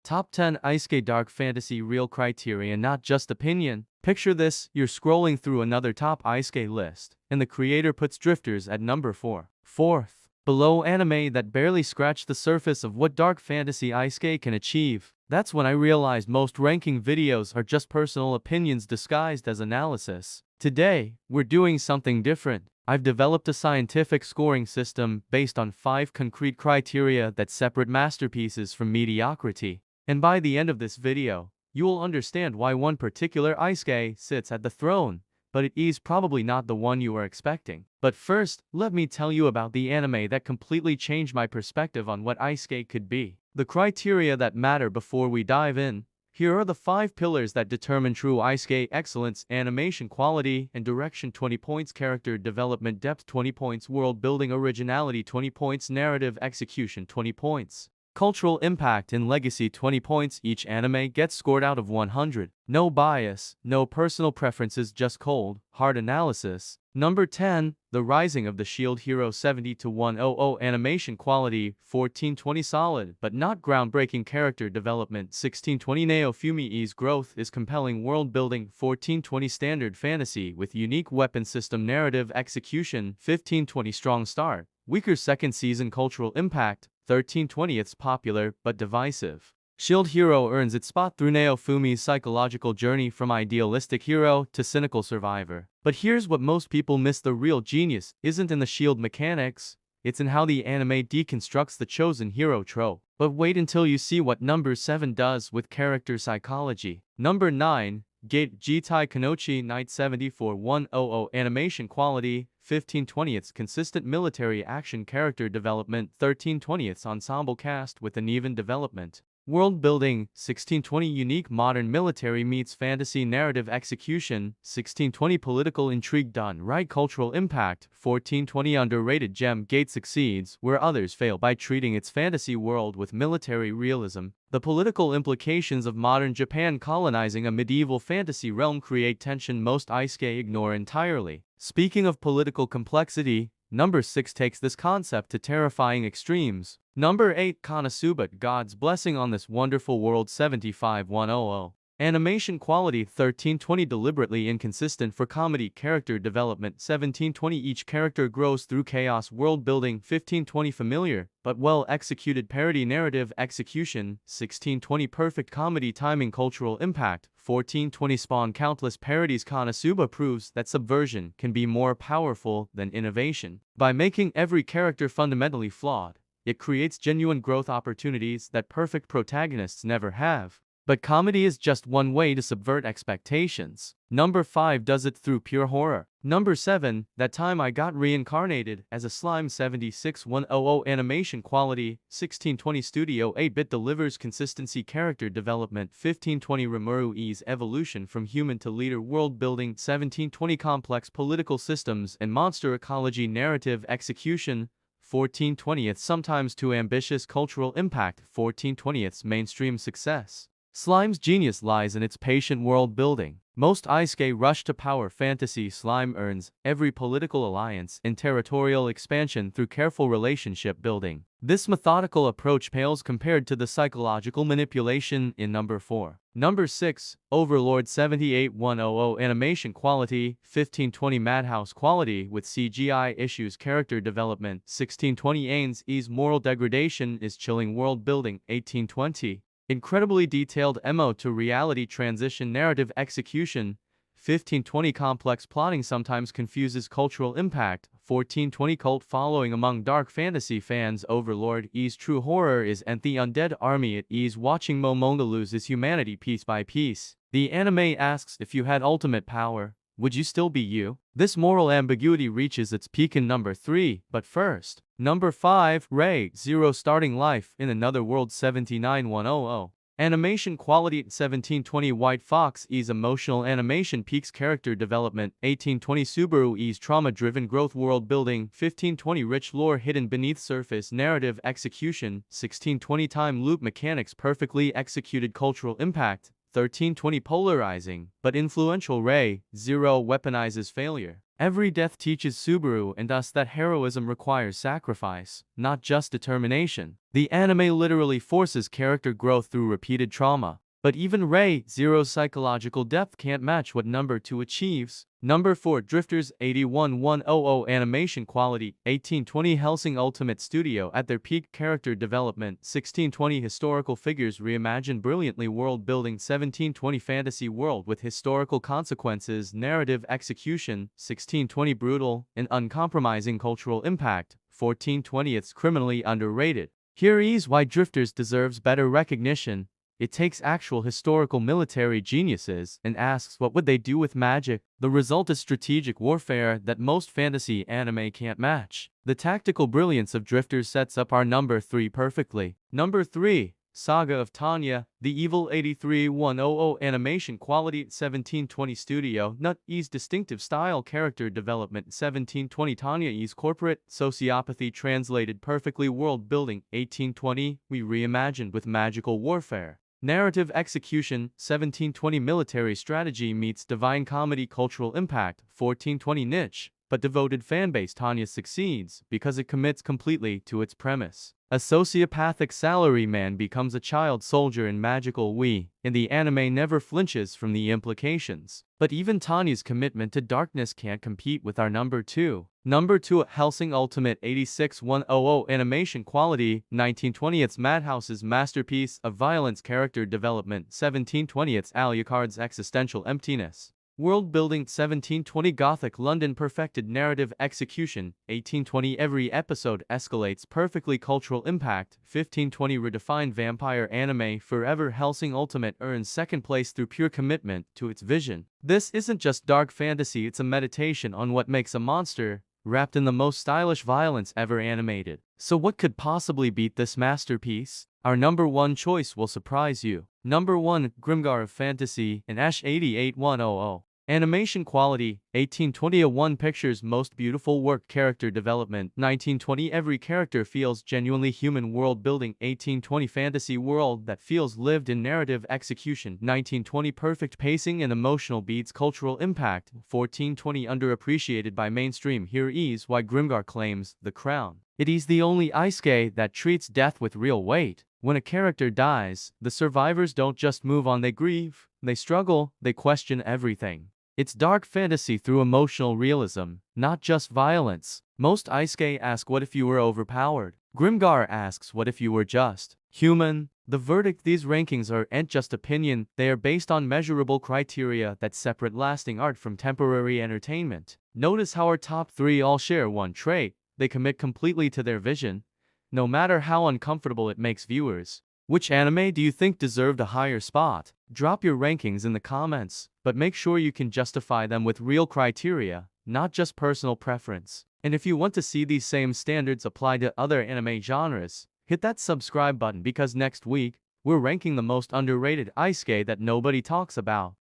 Top 10 Isekai Dark Fantasy Real Criteria, not just opinion. Picture this, you're scrolling through another top Isekai list, and the creator puts Drifters at number 4. Fourth, below anime that barely scratched the surface of what dark fantasy Isekai can achieve. That's when I realized most ranking videos are just personal opinions disguised as analysis. Today, we're doing something different. I've developed a scientific scoring system based on 5 concrete criteria that separate masterpieces from mediocrity. And by the end of this video, you will understand why one particular Isekai sits at the throne, but it is probably not the one you are expecting. But first, let me tell you about the anime that completely changed my perspective on what Isekai could be. The criteria that matter before we dive in. Here are the 5 pillars that determine true Isekai excellence: animation quality and direction 20 points, character development depth 20 points, world building originality 20 points, narrative execution 20 points. Cultural impact and legacy 20 points. Each anime gets scored out of 100. No bias, no personal preferences, just cold, hard analysis. Number 10, The Rising of the Shield Hero 70 to 100. Animation quality 1420, solid but not groundbreaking. Character development 1620. Naofumi's growth is compelling. World building 1420. Standard fantasy with unique weapon system. Narrative execution 1520. Strong start, weaker second season. Cultural impact 1320. It's popular but divisive. Shield Hero earns its spot through Naofumi's psychological journey from idealistic hero to cynical survivor. But here's what most people miss: the real genius isn't in the shield mechanics, it's in how the anime deconstructs the chosen hero trope. But wait until you see what number 7 does with character psychology. Number 9, Jieitai Kanochi Nite 74-100. Animation quality 1520. It's consistent military action. Character development 1320. It's ensemble cast with uneven development. World building 1620. Unique modern military meets fantasy. Narrative execution 1620. Political intrigue done right. Cultural impact 1420. Underrated gem. Gate succeeds where others fail by treating its fantasy world with military realism. The political implications of modern Japan colonizing a medieval fantasy realm create tension most Isekai ignore entirely. Speaking of political complexity, number 6 takes this concept to terrifying extremes. Number 8, KonoSuba, God's blessing on this wonderful world 75-100. Animation quality 1320. Deliberately inconsistent for comedy. Character development 1720. Each character grows through chaos. World building 1520. Familiar but well executed parody. Narrative execution 1620. Perfect comedy timing. Cultural impact 1420. Spawn countless parodies. KonoSuba proves that subversion can be more powerful than innovation. By making every character fundamentally flawed, it creates genuine growth opportunities that perfect protagonists never have. But comedy is just one way to subvert expectations. Number 5 does it through pure horror. Number 7, That Time I Got Reincarnated as a Slime 76-100. Animation quality 1620. Studio 8-bit delivers consistency. Character development 1520. Rimuru's evolution from human to leader. World building 1720. Complex political systems and monster ecology. Narrative execution 1420. It's sometimes too ambitious. Cultural impact 1420. It's mainstream success. Slime's genius lies in its patient world building. Most Isekai rush to power fantasy. Slime earns every political alliance and territorial expansion through careful relationship building. This methodical approach pales compared to the psychological manipulation in number 4. Number 6, Overlord 78-100. Animation quality 1520. Madhouse quality with CGI issues. Character development 1620. Ain's moral degradation is chilling. World building 1820. Incredibly detailed MO to reality transition. Narrative execution 1520. Complex plotting sometimes confuses. Cultural impact 1420. Cult following among dark fantasy fans. Overlord's true horror is and the undead army it is watching Momonga loses humanity piece by piece. The anime asks, if you had ultimate power, would you still be you? This moral ambiguity reaches its peak in number 3, but first. Number 5, Ray Zero starting life in another world 79-100. Animation quality 1720. White Fox's emotional animation peaks. Character development 1820. Subaru's trauma-driven growth. World building 1520. Rich lore hidden beneath surface. Narrative execution 1620. Time loop mechanics perfectly executed. Cultural impact 1320. Polarizing but influential. Ray Zero weaponizes failure Every death teaches Subaru and us that heroism requires sacrifice, not just determination. The anime literally forces character growth through repeated trauma. But even Ray Zero's psychological depth can't match what number 2 achieves. Number 4 Drifters 81100 Animation Quality 1820 Hellsing Ultimate Studio at their peak Character Development 1620 Historical Figures reimagined brilliantly World Building 1720 Fantasy World with Historical Consequences Narrative Execution 1620 Brutal and Uncompromising Cultural Impact 1420 It's criminally underrated. Here is why Drifters deserves better recognition. It takes actual historical military geniuses and asks what would they do with magic. The result is strategic warfare that most fantasy anime can't match. The tactical brilliance of Drifters sets up our number 3 perfectly. Number 3. Saga of Tanya, The Evil 83100 Animation Quality 1720 Studio Nite's distinctive style Character Development 1720 Tanya's corporate sociopathy translated perfectly World Building 1820 We reimagined with magical warfare. Narrative Execution 1720 Military Strategy meets Divine Comedy Cultural Impact 1420 Niche, but devoted fanbase Tanya succeeds because it commits completely to its premise. A sociopathic salaryman becomes a child soldier in Magical We, and the anime never flinches from the implications. But even Tanya's commitment to darkness can't compete with our number 2. Number 2 Hellsing Ultimate 86100 Animation Quality 1920 It's Madhouse's masterpiece of violence character development 1720 It's Alucard's existential emptiness. World Building 1720 Gothic London Perfected Narrative Execution 1820 Every episode escalates perfectly Cultural Impact 1520 Redefined Vampire Anime Forever Hellsing Ultimate earns second place through pure commitment to its vision. This isn't just dark fantasy, it's a meditation on what makes a monster, wrapped in the most stylish violence ever animated. So what could possibly beat this masterpiece? Our number 1 choice will surprise you. Number 1 Grimgar of Fantasy and Ash 88100 Animation Quality 1820 A1 Pictures Most Beautiful Work Character Development 1920 Every character feels genuinely human. World Building 1820 Fantasy world that feels lived in. Narrative Execution 1920 Perfect pacing and emotional beats. Cultural Impact 1420 Underappreciated by mainstream. Here is why Grimgar claims the crown. It is the only isekai that treats death with real weight. When a character dies, the survivors don't just move on, they grieve, they struggle, they question everything. It's dark fantasy through emotional realism, not just violence. Most isekai ask what if you were overpowered. Grimgar asks what if you were just human. The verdict: these rankings aren't just opinion, they are based on measurable criteria that separate lasting art from temporary entertainment. Notice how our top 3 all share one trait: they commit completely to their vision, no matter how uncomfortable it makes viewers. Which anime do you think deserved a higher spot? Drop your rankings in the comments, but make sure you can justify them with real criteria, not just personal preference. And if you want to see these same standards applied to other anime genres, hit that subscribe button because next week, we're ranking the most underrated isekai that nobody talks about.